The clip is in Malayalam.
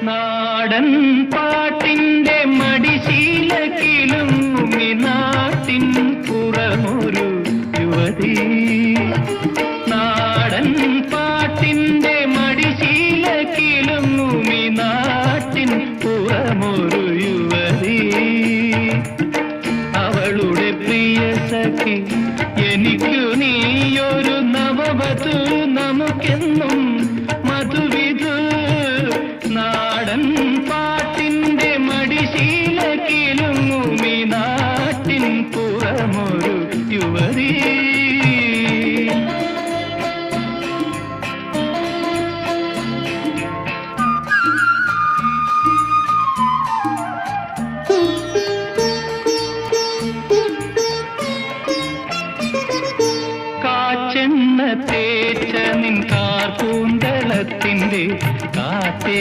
നാടൻ പാട്ടിന്റെ മടിശീലക്കിലും നാട്ടിൻ പുറമൊരു യുവതി. നാടൻ പാട്ടിന്റെ മടിശീലക്കിലും നാട്ടിൻ പുറമൊരു യുവതി. അവളുടെ പ്രിയ സഖി എനിക്കു നീയൊരു നവവധു, നമുക്കെന്നും മധുവിധു. നാടൻ പാട്ടിന്റെ മടിശീലക്കിലും നാട്ടിൻ പുറമൊരു യുവതി. കാച്ചെണ്ണ തേച്ച നിൻ കാർപൂന്തളത്തിന്റെ കാറ്റേ